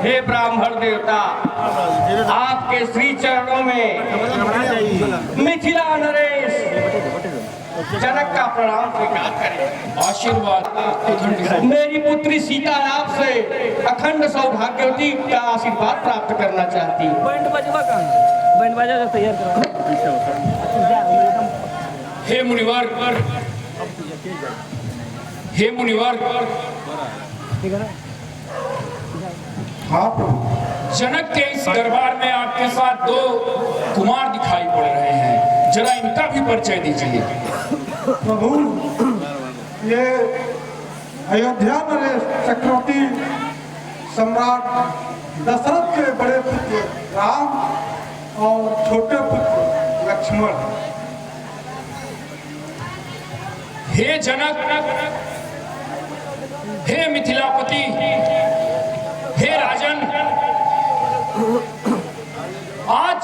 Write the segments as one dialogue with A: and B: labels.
A: हे ब्राह्मण देवता, आपके श्री चरणों में मिथिला नरेश जनक का प्रणाम स्वीकार करें।
B: आशीर्वाद।
A: मेरी पुत्री सीता आपसे अखंड सौभाग्यवती का आशीर्वाद प्राप्त करना चाहती है।
C: बैंड बाजा तैयार करो।
B: हे मुनिवर, हे मुनिवर,
D: हाँ प्रभु।
B: जनक के इस दरबार में आपके साथ दो कुमार दिखाई पड़ रहे हैं, जरा इनका भी परिचय दीजिए।
D: प्रभु, ये अयोध्या नरेश चक्रवर्ती सम्राट दशरथ के बड़े पुत्र राम और छोटे पुत्र लक्ष्मण।
B: हे जनक, हे मिथिलापति, हे राजन, आज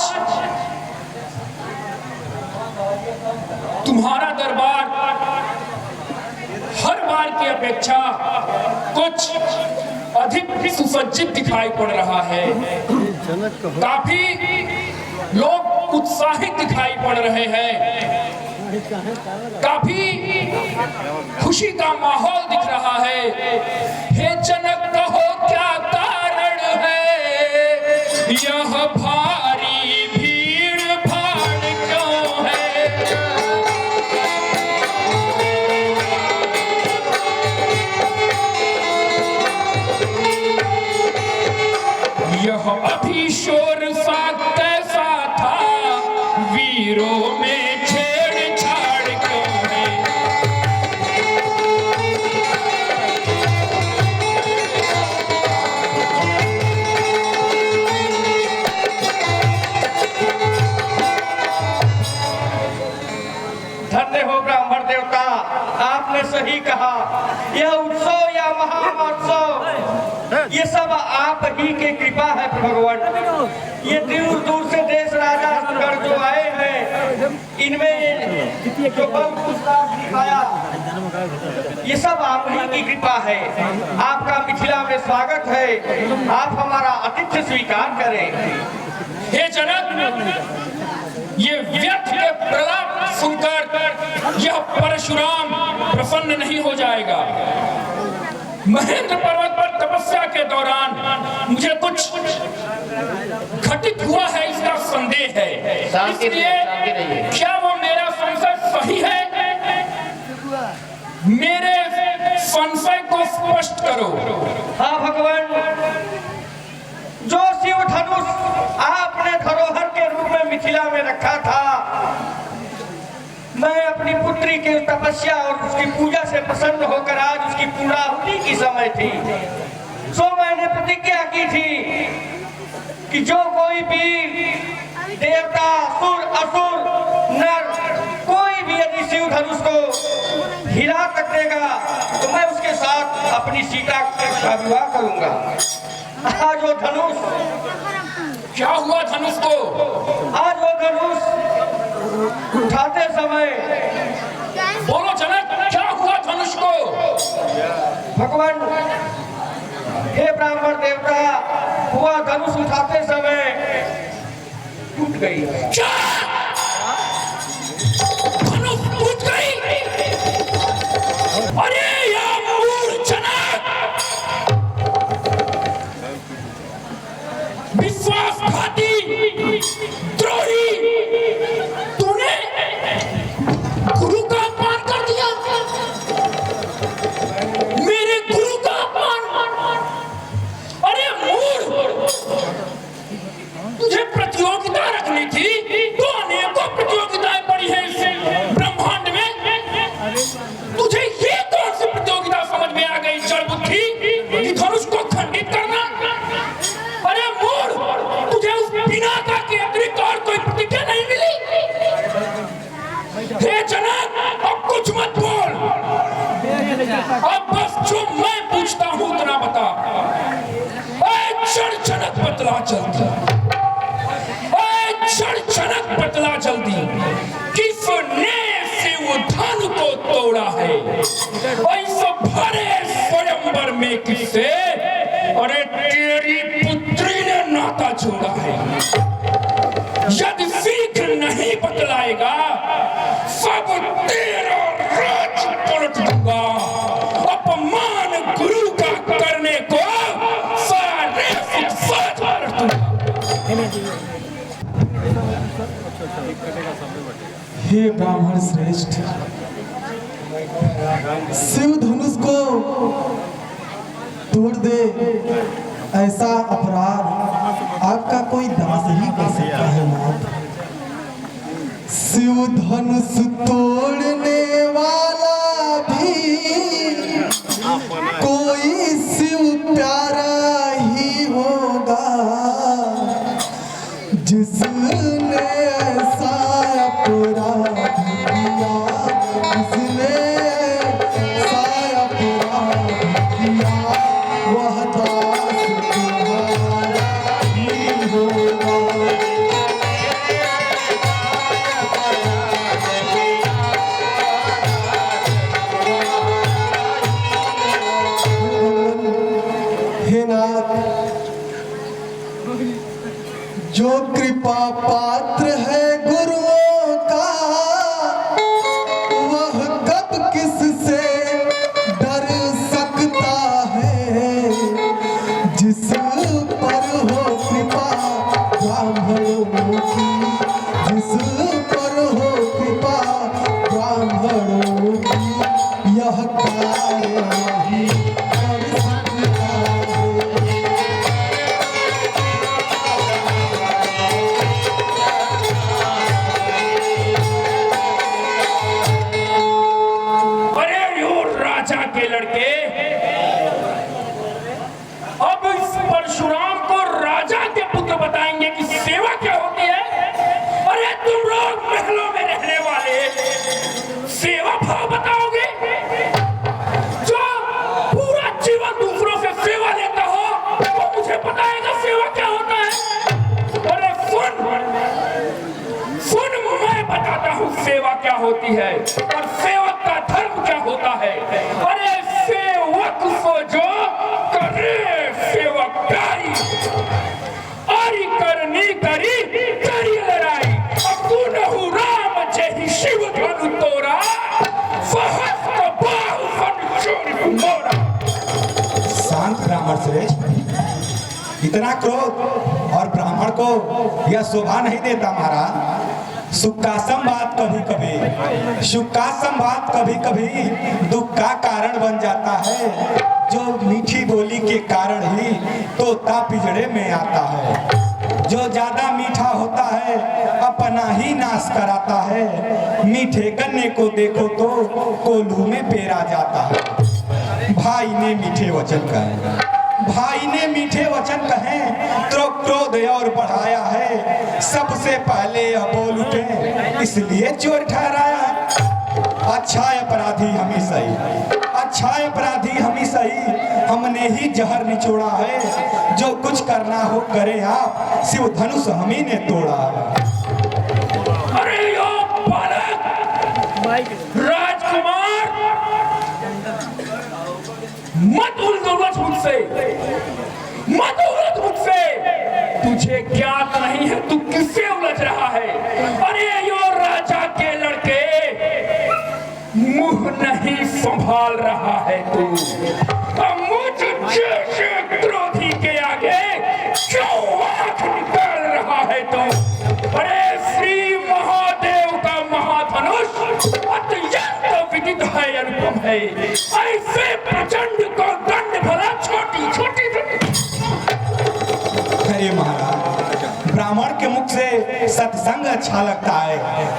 B: तुम्हारा दरबार हर बार की अपेक्षा कुछ अधिक सुसज्जित दिखाई पड़ रहा है। काफी लोग उत्साहित दिखाई पड़ रहे हैं, काफी खुशी का माहौल दिख रहा है। हे जनक, कहो क्या कारण है, यह भारी भीड़ भाड़ क्यों है? यह अभी शोर सा कैसा था, वीरों में छेड़छाड़ क्यों है?
A: धन्य हो ब्राह्मण देवता, आपने सही कहा। यह उत्सव या महामहोत्सव ये सब आप ही की कृपा है भगवान। ये दूर दूर से देश राजा गण जो आए हैं, इनमें जो बल उत्साह दिखाया, ये सब आप ही की कृपा है। आपका मिथिला में स्वागत है, आप हमारा आतिथ्य स्वीकार करें।
B: हे जनक, ये व्यर्थ के प्रलाप सुनकर यह परशुराम प्रसन्न नहीं हो जाएगा। महेंद्र पर्वत पर तपस्या के दौरान मुझे कुछ घटित हुआ है, इसका संदेह है। इसलिए क्या वो मेरा संशय सही है? मेरे संशय को स्पष्ट करो।
A: हाँ भगवान, जो शिव धनुष आपने धरोहर के रूप में मिथिला में रखा था, मैं अपनी पुत्री की तपस्या और उसकी पूजा से प्रसन्न होकर आज उसकी पूर्णाहुति की समय थी, सो मैंने प्रतिज्ञा की थी कि जो कोई भी देवता, सुर, असुर, नर, कोई भी यदि शिव धनुष को हिला कर देगा तो मैं उसके साथ अपनी सीता का विवाह करूंगा। आज वो धनुष,
B: क्या हुआ धनुष को?
A: आज वो धनुष उठाते समय,
B: बोलो जनक, क्या हुआ धनुष को?
A: भगवान, हे ब्राह्मण देवता, हुआ धनुष उठाते समय टूट गई।
B: क्या धनुष टूट गई? अरे या मूर्ख जनक, विश्वासघाती, द्रोही, तूने गुरु का अपमान कर दिया, मेरे गुरु का अपमान। अरे मूर्ख, तुझे प्रतियोगिता रखनी थी तो अनेकों प्रतियोगिताएं पड़ी हैं इस ब्रह्मांड में। तुझे ये कौन सी प्रतियोगिता समझ में आ गई जड़ बुद्धि कि धनुष को खंडित करना? अरे मूर्ख, तुझे उस पिनाका के अतिरिक्त और कोई प्रतिज्ञा नहीं मिली? हे जनक, अब कुछ मत बोल, अब बस जो मैं पूछता हूं उतना बता। क्षण जनक बतला जल्दी, क्षण जनक बतला जल्दी, किसने शिव धनु को तोड़ा है? इस भरे स्वयंवर में किससे? अरे तेरी
D: हे ब्राह्मण श्रेष्ठ, शिव धनुष को तोड़ दे ऐसा अपराध आपका कोई दास ही कर सकता है नाथ। शिव धनुष तोड़ने वाला भी कोई शिव प्यारा ही होगा, जिसने ऐसा अपराध किया, जिसने ऐसा अपराध किया, वह दास तुम्हारा ही होगा। हे नाथ, जो कृपा पात्र है गुरुओं का, वह कब किससे डर सकता है। जिस पर हो कृपा ब्राह्मणों की, जिस पर हो कृपा ब्राह्मणों की, यह कार्य वही कर सकता है।
B: अरे यो राजा के लड़के, अब इस परशुराम को राजा के पुत्र बताएंगे कि सेवा क्या होती है। अरे तुम लोग महलों में रहने वाले सेवा भाव बताओगे? जो पूरा जीवन दूसरों से सेवा लेता हो वो मुझे बताएगा सेवा क्या होता है। अरे सुन, मैं बताता हूँ सेवा क्या होती है और सेवक का धर्म क्या होता है। अरे सेवक को जो करे सेवकाई, आरी करनी करी करी लड़ाई, अपुनहु राम जहि शिव धनु तोरा, सहस्त्र बाहु फन चोरी मोरा।
E: शांत ब्राह्मण श्रेष्ठ, इतना क्रोध और ब्राह्मण को यह शोभा नहीं देता महाराज। सुख का संवाद कभी कभी, सुख का संवाद कभी कभी दुख का कारण बन जाता है। जो मीठी बोली के कारण ही तोता पिंजड़े में आता है। जो ज्यादा मीठा होता है अपना ही नाश कराता है। मीठे गन्ने को देखो तो कोल्हू में पेरा जाता है। भाई ने मीठे वचन कहे, भाई ने मीठे वचन कहे तो क्रोध और बढ़ाया है। सबसे पहले यह बोल उठे इसलिए चोर ठहराया। अच्छा अपराधी हम ही सही, अच्छा अपराधी हम ही सही, हमने ही जहर निचोड़ा है। जो कुछ करना हो करे आप, शिव धनुष हम ही ने तोड़ा।
B: अरे यो बालक राजकुमार, मत उलझ मुझसे, मत उलझ मुझसे। तुझे ज्ञात नहीं है तू किससे उलझ रहा है। अरे यो राजा के लड़के, मुंह नहीं संभाल रहा है तू। मुझ जैसे क्रोधी के आगे क्यों आंख निकाल रहा है तू। अरे श्री महादेव का महाधनुष अत्यंत विदित है, अनुपम है। ऐसे प्रचंड को दंड भला छोटी छोटी।
E: अरे महाराज, ब्राह्मण के मुख से सत्संग अच्छा लगता है।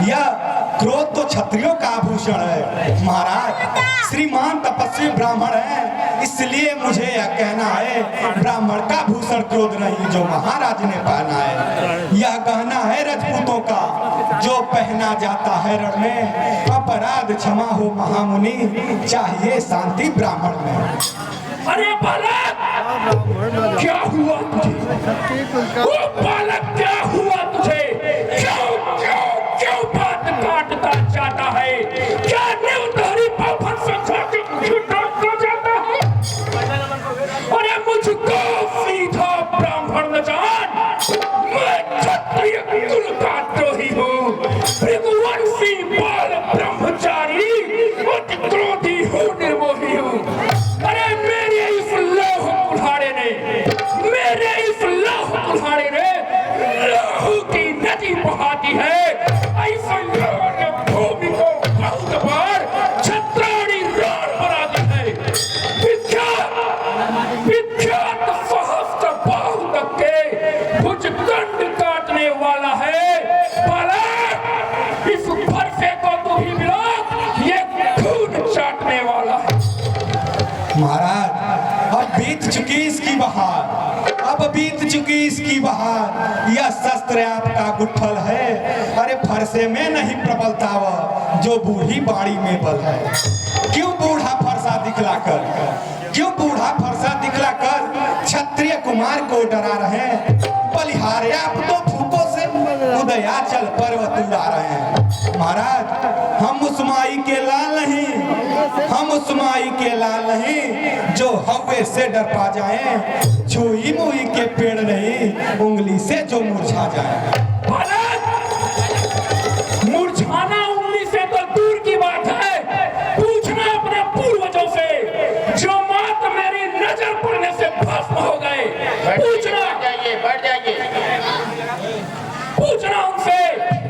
E: यह क्रोध तो क्षत्रियों का आभूषण है महाराज। श्रीमान तपस्वी ब्राह्मण है, इसलिए मुझे यह कहना है ब्राह्मण का भूषण क्रोध नहीं जो महाराज ने पहना है। यह गहना है राजपूतों का जो पहना जाता है रण में। अपराध क्षमा हो महामुनि, चाहिए शांति ब्राह्मण में।
B: अरे बालक, क्या हुआ तुझे? वो बालक क्या हुआ तुझे? क्यों क्यों क्यों बात काटता जाता है? क्या न्यूतरी पापन संसार के मुझे डांटता जाता है? अरे मुझको सीधा ब्राह्मण न जान, मैं क्षत्रिय कुल का द्रोही हूँ, भृगुवंशी बाल ब्रह्मचारी, अति क्रोधी हूँ, निर्मोही हूँ। अरे मेरे इस लौह कुल्हाड़े ने
E: बीत चुकी इसकी बहार, यह शस्त्र आपका गुठल है। अरे फरसे में नहीं प्रबलता वह, जो बूढ़ी बाड़ी में बल है। क्यों बूढ़ा फरसा दिखलाकर, क्यों बूढ़ा फरसा दिखलाकर क्षत्रिय कुमार को डरा रहे हैं? बलिहार आप तो फूकों से उदयाचल पर्वत उड़ा रहे हैं। महाराज हम उस माई के लाल नहीं, हम उस माई के लाल नहीं जो हवे से डर पा जाए। छुई मुई के पेड़ नहीं, उंगली से जो मुरझा जाए।
B: मुरझाना उंगली से तो दूर की बात है, पूछना अपने पूर्वजों से जो मात मेरी नजर पड़ने से भस्म हो गए। पूछना,
F: बैठ जाइए।
B: पूछना उनसे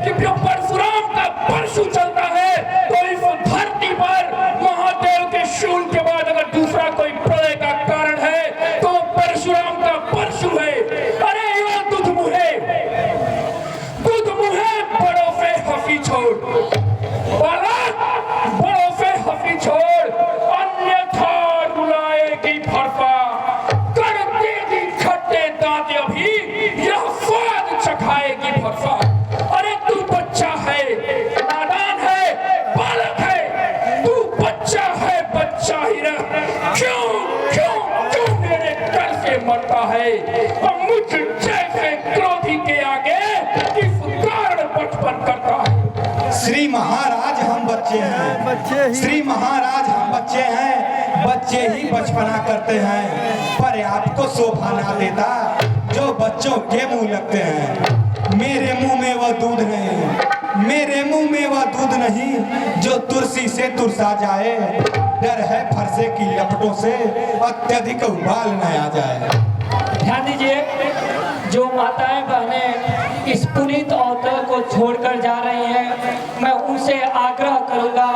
B: कि जो परशुराम का परशु चलता है तो इस धरती पर महादेव के शूल के बाद अगर दूसरा कोई प्रलय का कारण है तो परशुराम का परशु है। अरे यो दुध मुहे बड़ों से हंसी छोड़, बड़ों से हंसी छोड़, अन्यथा रुलाएगी फरसा, कर देगी खट्टे दांत अभी, यह स्वाद चखाएगी फरसा। अरे तू बच्चा है, नादान है, बालक है, तू बच्चा है, बच्चा ही रह। क्यों क्यों क्यों मेरे डर से मरता है? और मुझ जैसे क्रोधी के आगे किस कारण बचपन करता है?
E: श्री महाराज हम बच्चे हैं, श्री महाराज हम बच्चे हैं, बच्चे ही बचपना करते हैं। पर आपको शोभा ना देता जो बच्चों के मुंह लगते हैं। मेरे मुंह में वह दूध नहीं, मेरे मुंह में वह दूध नहीं जो तुलसी से तुरसा जाए। डर है फरसे की लपटों से अत्यधिक उबाल न आ जाए।
C: ध्यान दीजिए, जो माताएं बहनें इस पुनीत अवसर को छोड़कर जा रही हैं, मैं उनसे आग्रह करूंगा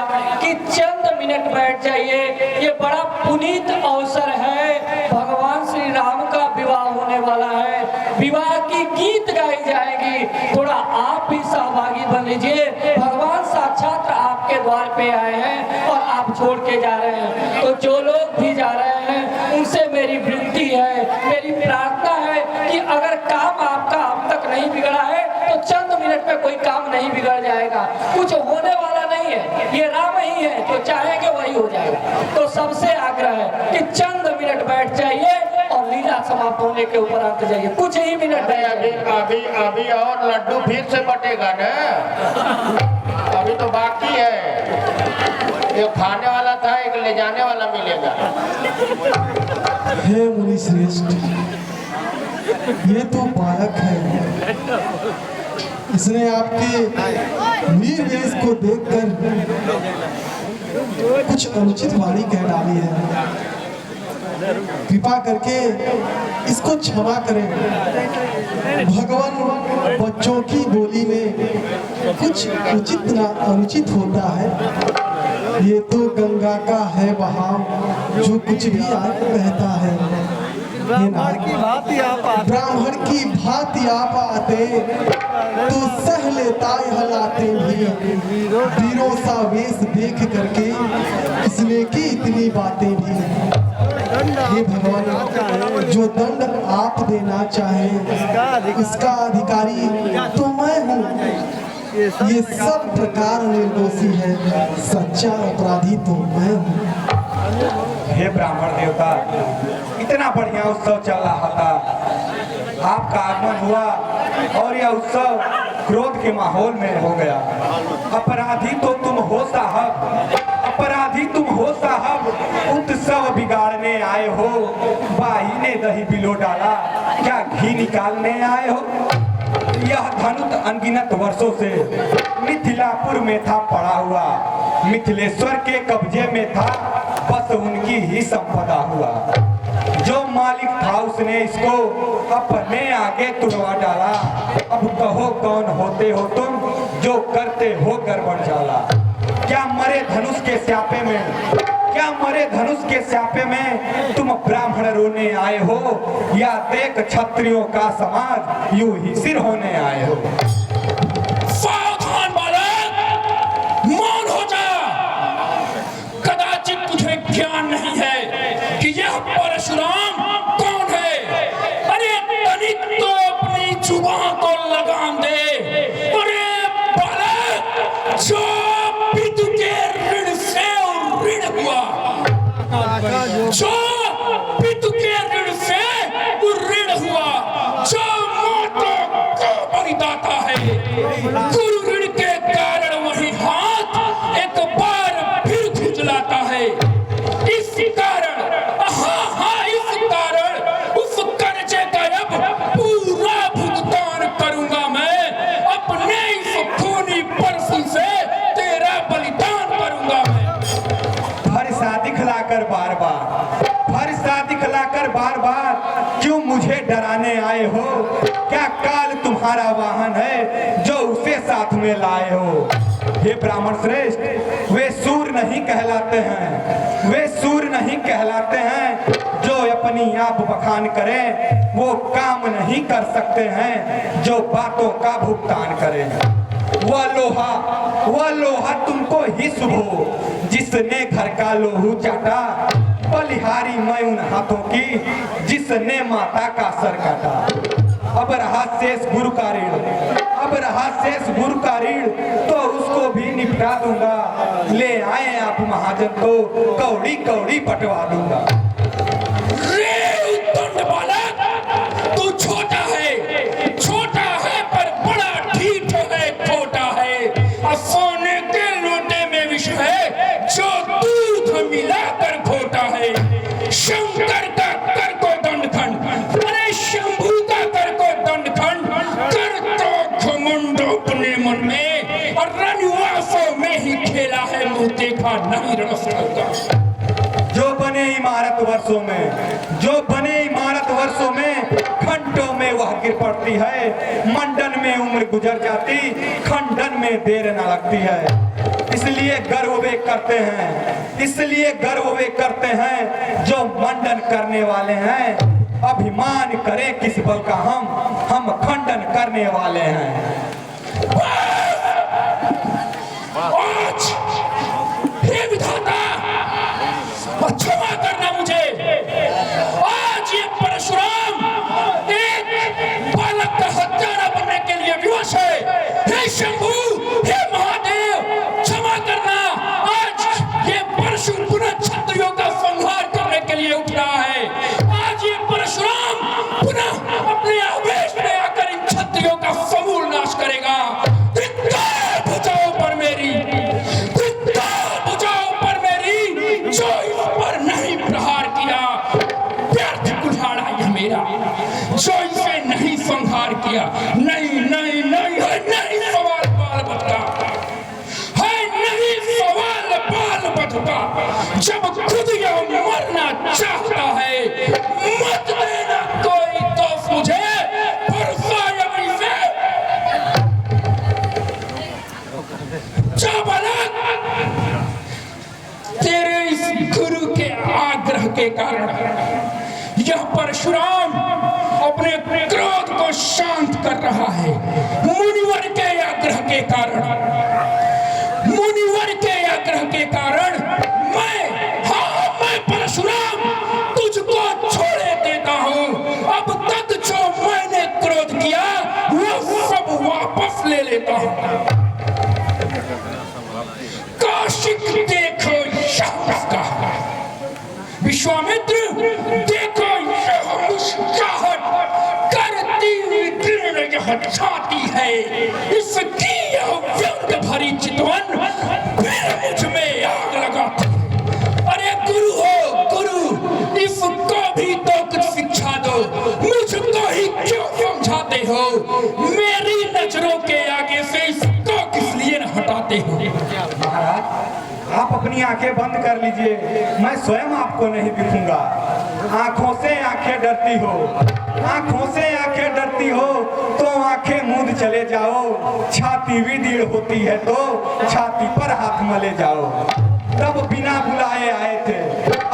C: कि चंद मिनट बैठ जाइए। ये बड़ा पुनीत अवसर है, भगवान श्री राम का विवाह होने वाला है, विवाह की गीत गाई जाएगी। थोड़ा आप भी सहभागी बन लीजिए। भगवान साक्षात आपके द्वार पे आए हैं और आप छोड़ के जा रहे हैं। तो जो लोग भी जा रहे हैं उनसे मेरी विनती है, मेरी प्रार्थना है कि अगर काम आपका अब तक नहीं बिगड़ा है तो चंद मिनट में कोई काम नहीं बिगड़ जाएगा। कुछ होने वाला नहीं है, ये राम ही है, तो चाहेंगे वही हो जाएगा। तो सबसे आग्रह है कि चंद मिनट बैठ जाइए और लीला समाप्त होने के उपरांत जाइए। कुछ ही मिनट
F: अभी और लड्डू फिर से बटेगा ना, अभी तो बाकी है। एक खाने वाला था, एक ले जाने वाला मिलेगा।
D: हे मुनि श्रेष्ठ, ये तो बालक है, इसने आपके वीर वेश को देखकर कुछ अनुचित वाणी कह डाली है। कृपा करके इसको क्षमा करें। भगवान बच्चों की बोली में कुछ उचित ना अनुचित होता है। ये तो गंगा का है बहाव, जो कुछ भी आप कहता है। ब्राह्मण की भांति आप आते तो सह लेता यह लाते भी। वीरों सा वेश देख करके इसने की इतनी बातें भी। ये भगवान, जो दंड आप देना चाहे इसका अधिकारी तो मैं हूँ। ये सब प्रकार निर्दोषी है, सच्चा अपराधी तो मैं हूँ।
E: हे ब्राह्मण देवता, इतना बढ़िया उत्सव चल रहा था, आपका आगमन हुआ और यह उत्सव क्रोध के माहौल में हो गया। अपराधी तो तुम हो साहब, अपराधी तुम हो साहब, उत्सव बिगाड़ने आए हो। बाई ने दही बिलो डाला, क्या घी निकालने आए हो? यह धनुष अनगिनत वर्षों से मिथिलापुर में था पड़ा हुआ, मिथिलेश्वर के कब्जे में था, बस उनकी ही संपदा हुआ। जो मालिक था उसने इसको अपने आगे तुड़वा डाला। अब कहो कौन होते हो तुम, जो करते हो गड़बड़ जाला। क्या मरे धनुष के स्यापे में, क्या मरे धनुष के स्यापे में तुम ब्राह्मण रोने आए हो, या देख क्षत्रियों का समाज यूं ही सिर होने आए हो?
B: सावधान बालक, मौन हो जा। कदाचित तुझे ज्ञान नहीं है कि यह परशुराम कौन है। अरे जुबान को लगाम दे। अरे बालक, जो पितु के ऋण से ऋण हुआ, जो पितु के ऋण से ऋण हुआ, जो माता को बलिदाता है, गुरु ऋण के कारण वही हाथ एक बार फिर खुजलाता है। इस कारण इस कारण उस कर्जे का अब पूरा भुगतान करूंगा मैं। अपने इस खूनी परसों से तेरा बलिदान करूंगा मैं।
E: फरसा दिखलाकर बार बार, फरसा दिखलाकर बार बार क्यों मुझे डराने आए हो? क्या काल तुम्हारा वाहन है जो उसे साथ में लाए हो? हे ब्राह्मण श्रेष्ठ, वे सूर नहीं कहलाते हैं, वे सूर नहीं कहलाते हैं जो अपनी आप बखान करें, वो काम नहीं कर सकते हैं जो बातों का भुगतान करें। वह लोहा तुमको ही शुभ हो जिसने घर का लोहू चाटा, बलिहारी मैं उन हाथों की जिसने माता का सर काटा। अब रहा शेष गुरु का ऋण, अब रहा शेष गुरु का ऋण तो उसको भी निपटा दूंगा। ले आए आप महाजन तो कौड़ी कौड़ी बंटवा दूंगा।
B: रे उद्दंड बालक, तू छोटा है पर बड़ा ढीठ है, खोटा है। सोने के लोटे में विष है जो दूध मिलाकर घोटा है। शंकर का कर को दंडखंड, अरे शंभू का कर को दंडखंड, कर तो घमंड अपने मन में, और रनवासों में ही खेला है, मुंह देखा नहीं रसता।
E: जो बने इमारत वर्षों में, जो बने इमारत वर्षों में, घंटों में वह गिर पड़ती है। मंडन में उम्र गुजर जाती, खंडन में देर न लगती है। इसलिए गर्व वे करते हैं, इसलिए गर्व वे करते हैं जो मंडन करने वाले हैं। अभिमान करें किस बल का हम खंडन करने वाले हैं।
B: आज हे विधाता, क्षमा करना मुझे। आज ये परशुराम एक बालक का हत्यारा बनने के लिए विवश है। हे शंभू, हे महादेव, क्षमा करना। आज ये परशु पुनः क्षत्रियों का संहार करने के लिए उठ रहा है। आज ये परशुराम पुनः अपने आवेश में आकर इन क्षत्रियों का समूल नाश करेगा। धिक्कार बुझाओ पर मेरी, धिक्कार बुझाओ पर मेरी, जो इस पर नहीं प्रहार किया। व्यर्थ कुल्हाड़ा यह मेरा, जो इसे नहीं संहार किया। नहीं नहीं नहीं है, नहीं सवाल बाल बचका है, नहीं सवाल बाल बचका। जब खुद यह मरना चाहता है, मत देना कोई दोस्त मुझे, परसायनी से। जा बालक, तेरे इस गुरु के आग्रह के कारण यह परशुराम अपने क्रोध को शांत कर रहा है। मुनिवर के आग्रह के कारण, मुनिवर के आग्रह के कारण मैं परशुराम तुझको छोड़े देता हूं। अब तक जो मैंने क्रोध किया वो सब वापस ले लेता हूं। कौशिक देखो का विश्वामित्र, देखो यह मुस्कुराहट करती हुई किरण यह छाती है। इसकी यह व्यंग भरी चितवन फिर मुझ में आग लगाती है। अरे गुरु हो गुरु, इसको भी तो कुछ शिक्षा दो, मुझको ही क्यों समझाते हो? मेरी नजरों के आगे से इसको किस लिए न हटाते हो?
E: महाराज, आप अपनी आंखें बंद कर लीजिए, मैं स्वयं आपको नहीं दिखूंगा। आंखों से आंखें डरती हो, आंखों से आंखें डरती हो तो आंखें मूंद चले जाओ। छाती विदीर्ण होती है तो छाती पर हाथ मले जाओ। तब बिना बुलाए आए थे,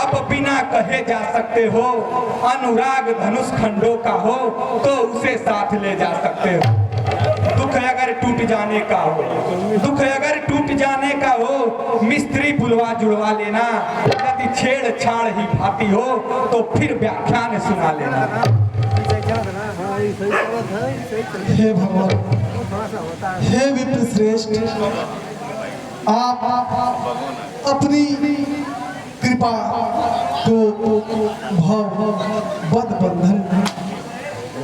E: अब बिना कहे जा सकते हो। अनुराग धनुष खंडों का हो तो उसे साथ ले जा सकते हो। दुख अगर टूट जाने का हो, दुख अगर टूट जाने का हो, मिस्त्री बुलवा जुड़वा लेना। यदि छेड़छाड़ ही भाती हो तो फिर व्याख्यान सुना लेना।
D: हे भगवान, हे विप्र श्रेष्ठ, आप अपनी कृपा को भव बद बंधन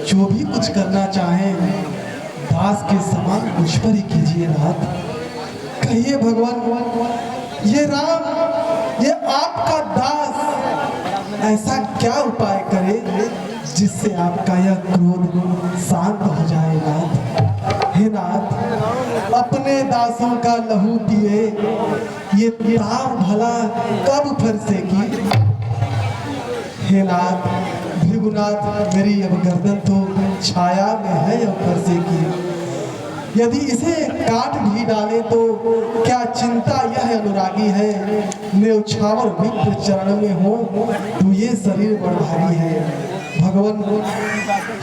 D: जो भी कुछ करना चाहें दास के समान मुझ पर ही कीजिए नाथ। कहिए भगवान, ये राम, ये आपका दास ऐसा क्या उपाय करे जिससे आपका यह क्रोध शांत हो जाए नाथ। हे नाथ, अपने दासों का लहू पिए ये ताव भला कब फरसेगी। हे नाथ, भृगुनाथ, मेरी अब गर्दन तो छाया में है अब फरसेगी। यदि इसे काट भी डाले तो क्या चिंता यह अनुरागी है, मैं उछावर विप्र चरण में हूँ तो ये शरीर बड़ भारी है। भगवान,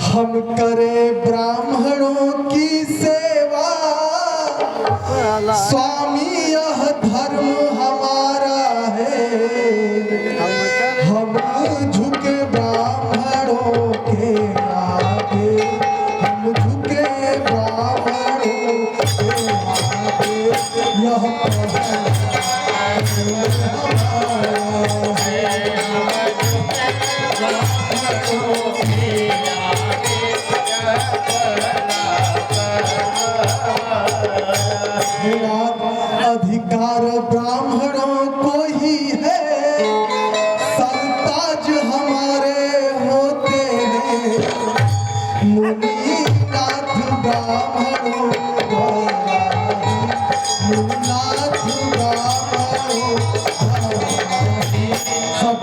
D: हम करे ब्राह्मणों की सेवा, स्वामी यह धर्म हमारा है। हम झुके ब्राह्मणों के आगे, हम झुके ब्राह्मणों के आगे, यह अधिकार ब्राह्मणों को ही है, सरताज हमारे होते हैं। मुनिनाथ ब्राह्मणों द्वारा, मुनिनाथ ब्राह्मणों सब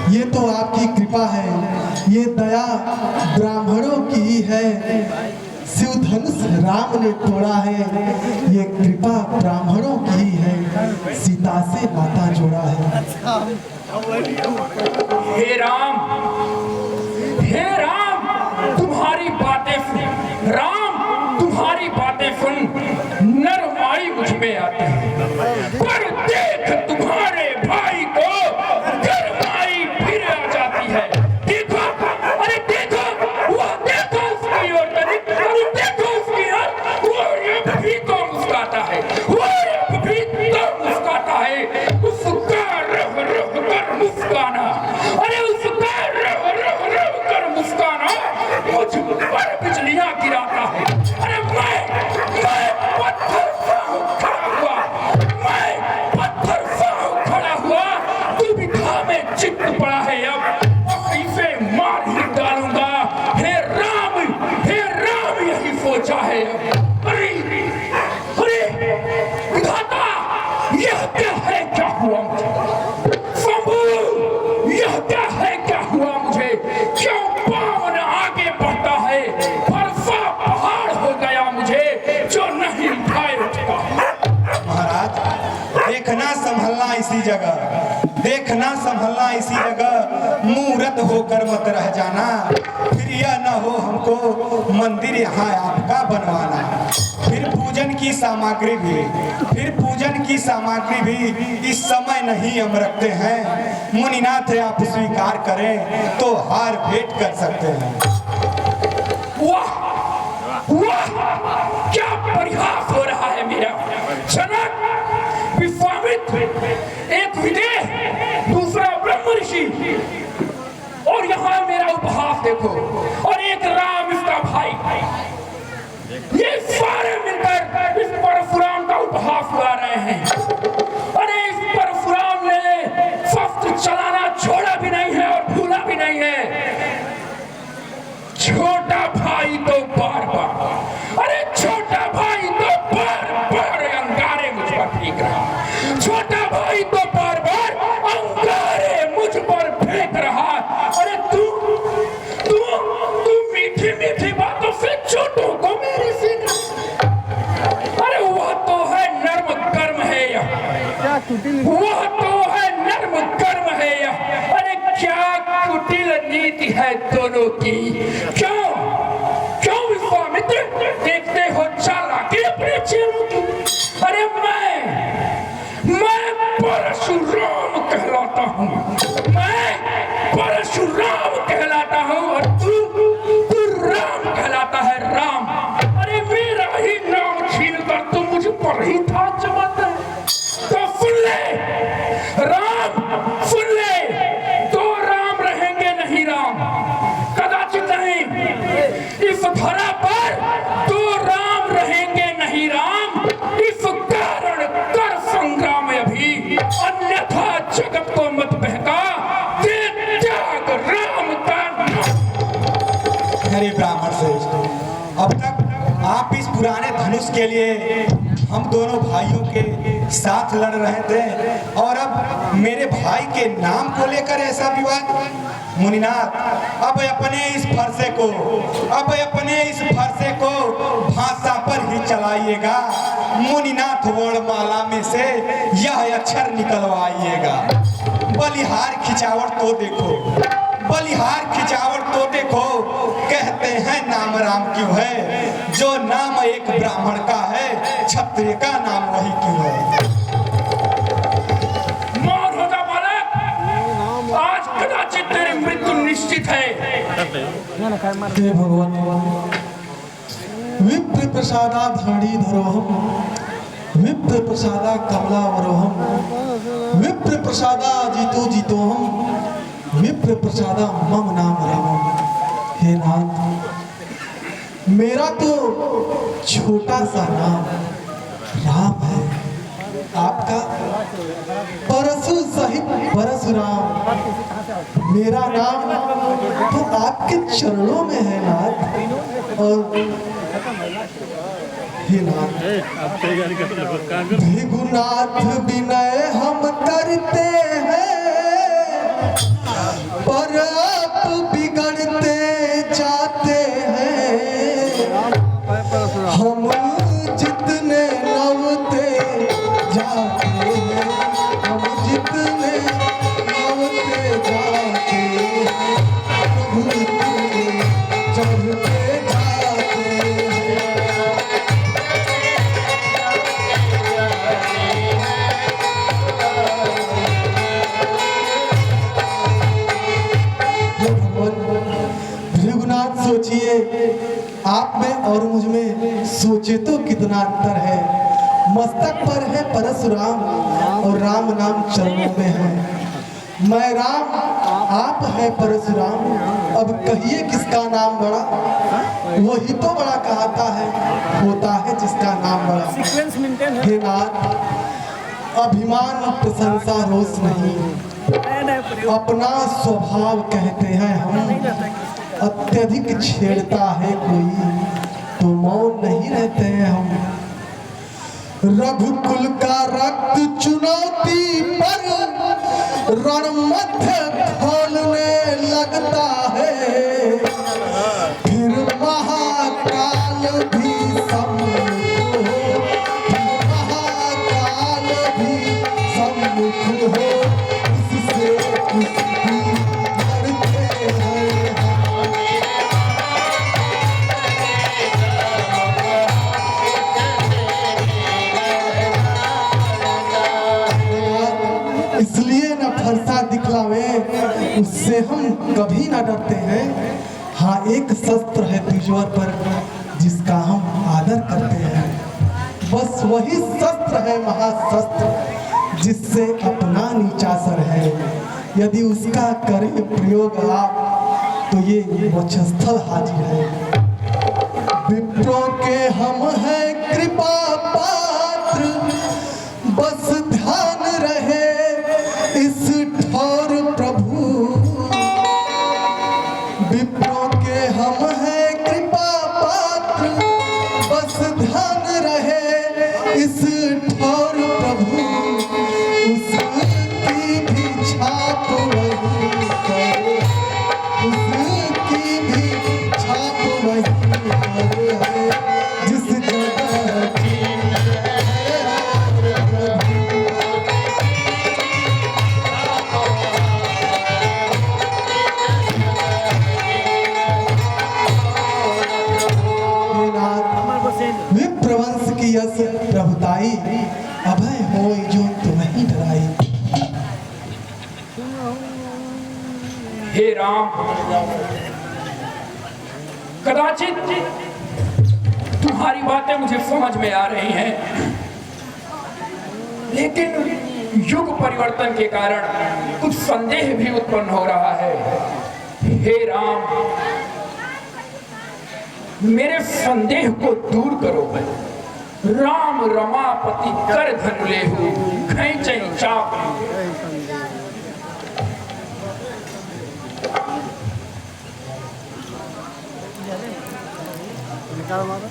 D: ये तो आपकी कृपा है, ये दया ब्राह्मणों की ही है। शिव धनुष राम ने तोड़ा है, ये कृपा ब्राह्मणों की ही है। सीता से नाता जोड़ा है।
B: हे राम, हे राम, तुम्हारी बातें सुन, राम तुम्हारी बातें सुन नरमाई मुझ में आती है, पर देख तुम्हारे भाई को गरमाई फिर आ जाती है। देखो, अरे देखो, वो देखो उसकी ओर, अरे देखो उसकी ओर, वो अब भी तो मुस्कुराता है, वो अब भी तो मुस्कुराता है। उसका रह रह कर मुस्काना, अरे उसका रह रह रह कर मुस्काना मुझ पर बिजलियां गिराता है। अरे मैं पत्थर सा खड़ा हुआ, मैं पत्थर सा खड़ा हुआ, तू भी में चित्त पड़ा है। अब इसे मार ही डालूंगा। हे राम यही सोचा है। अरे अरे विधाता, यह क्या है, क्या हुआ मुझे? शंभू, यह क्या है, क्या हुआ मुझे? क्यों पावन आगे बढ़ता है, बरसा पहाड़ हो गया मुझे जो नहीं उठाए उठता।
E: महाराज, देखना संभलना इसी जगह, देखना संभलना इसी जगह, मूर्त होकर मत रह जाना। फिर यह न हो हमको मंदिर यहाँ आपका बनवाना। फिर पूजन की सामग्री भी इस समय नहीं हम रखते हैं। मुनिनाथ आप स्वीकार करें तो हार भेंट कर सकते हैं।
B: वाह वाह, क्या परिहास हो रहा है मेरा। जनक, विश्वामित्र, एक विदेह, दूसरा ब्रह्म ऋषि, और यहाँ मेरा उपहास देखो, और एक राम इसका भाई, ये सारे मिलकर इस परशुराम का उपहास उड़ा रहे हैं। अरे इस परशुराम ने शस्त्र चलाना छोड़ा भी नहीं है और भूला भी नहीं है। छोटा भाई तो बार-बार, अरे छोटा भाई तो बार-बार अंगारे मुझ पर फेंक रहा, छोटा भाई तो बार-बार अंगारे मुझ पर फेंक रहा। अरे तू मीठी मीठी बातों से छोटों को मेरे से, अरे वह तो है नर्म कर्म है यह, वह तो है नर्म कर्म है यह। अरे क्या कुटिल नीति है दोनों की। क्यों कहलाता हूँ, मैं परशुराम कहलाता हूँ और तू राम कहलाता है, राम। अरे मेरा ही नाम छीन कर तू मुझ पर ही था जमाता है, तो सुन ले राम, सुन ले, दो राम रहेंगे नहीं राम, कदाचित नहीं, इस धरा पर दो राम रहेंगे नहीं राम, इस कारण कर संग्राम अभी, अन्यथा जगत को मत बहका, दे त्याग राम का नाम।
E: अरे ब्राह्मण श्रेष्ठ, अब तक आप इस पुराने धनुष के लिए हम दोनों भाइयों के साथ लड़ रहे थे और अब मेरे भाई के नाम को लेकर ऐसा विवाद। मुनिनाथ, अब अपने इस फरसे को भाषा पर ही चलाइएगा। मुनिनाथ वर्णमाला में से यह अक्षर निकलवाइएगा। बलिहार खिंचावट तो देखो, कहते हैं नाम राम क्यों है, जो नाम एक ब्राह्मण का है, क्षत्रिय का नाम वही क्यों है।
B: मौन हो जा बालक, आज कदाचित तेरी मृत्यु निश्चित है।
D: हे भगवान, विप्र प्रसादा धरणी धरोहम, विप्र प्रसादा कमलावरोहम, विप्र प्रसादा जीतोहम, विप्र प्रसादा मम नाम रामम। हे नाथ, मेरा तो छोटा सा नाम राम है, आपका परशु सहित परशुराम। मेरा नाम तो आपके चरणों में है नाथ। और हे नाथ, भृगुनाथ विनय हम करते हैं, पर आप बिगड़ते जाते हैं। हम जितने नवते जाते हैं, हम जितने नवते जाते हैं, प्रभु चढ़ते जाते हैं। भृगुनाथ, सोचिए, आप में और मुझ में सोचे तो कितना अंतर है। मस्तक पर है परशुराम और राम नाम चरणों में है। मैं राम, आप है परशुराम। अब कहिए किसका नाम बड़ा? वही तो बड़ा कहता है, होता है जिसका नाम बड़ा। हे नाथ, अभिमान प्रशंसा रोष नहीं, अपना स्वभाव कहते हैं हम। अत्यधिक छेड़ता है कोई तो मौन नहीं रहते हैं हम। रघुकुल का रक्त चुनौती पर रणमध्य खोलने लगता है, फिर महाकाल भी सम्मुख हो, महाकाल भी सम्मुख हो, उससे कुछ दूर करते हैं। इसलिए न फरसा दिखलावे, उससे हम कभी ना डरते हैं। हाँ, एक शस्त्र है द्विजवर पर जिसका हम आदर करते हैं। बस वही शस्त्र है महाशस्त्र, जिससे अपना नीचा सर है। यदि उसका करें प्रयोग आप तो ये वक्षस्थल हाजिर है। विप्रों के हम हैं कृपा पात्र, बस ध्यान रहे इस ठौर प्रभु। विप्रों के हम हैं कृपा पात्र, बस ध्यान रहे इस ठौर प्रभु। उसकी भी छाप वही करे, उसकी भी छाप वही करे, जिस जगह विप्रवंश की यश प्रभुताई, अभय हो जो तुम्हें डराई।
B: हे राम, कदाचित तुम्हारी बातें मुझे समझ में आ रही हैं, लेकिन युग परिवर्तन के कारण कुछ संदेह भी उत्पन्न हो रहा है। हे राम, मेरे संदेह को दूर करो। राम रमापति कर धन लेहु खैचै चाप।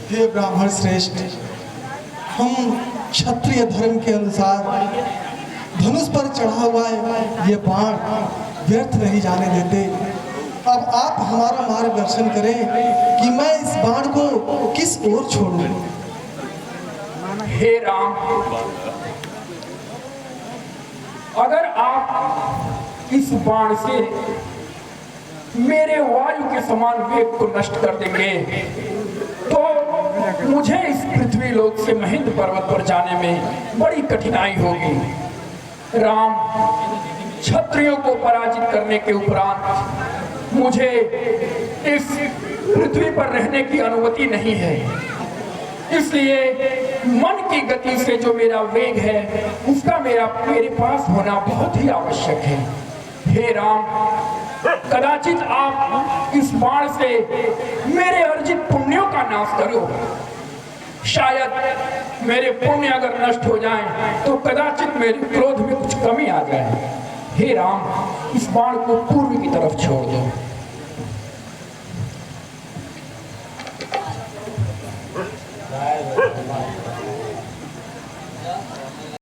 D: हे ब्राह्मण श्रेष्ठ, हम क्षत्रिय धर्म के अनुसार धनुष पर चढ़ा हुआ है ये बाण व्यर्थ नहीं जाने देते। अब आप हमारा मार्गदर्शन करें कि मैं इस बाण को किस ओर छोड़ूं।
B: हे राम, अगर आप इस बाण से मेरे वायु के समान वेग को नष्ट कर देंगे तो मुझे इस पृथ्वी लोक से महेंद्र पर्वत पर जाने में बड़ी कठिनाई होगी। राम, क्षत्रियों को पराजित करने के उपरांत मुझे इस पृथ्वी पर रहने की अनुमति नहीं है, इसलिए मन की गति से जो मेरा वेग है उसका मेरे पास होना बहुत ही आवश्यक है। हे राम, कदाचित आप इस बाण से मेरे अर्जित पुण्यों का नाश करो। शायद मेरे पुण्य अगर नष्ट हो जाएं तो कदाचित मेरे क्रोध में कुछ कमी आ जाए। हे राम, इस बाण को पूर्व की तरफ छोड़ दो।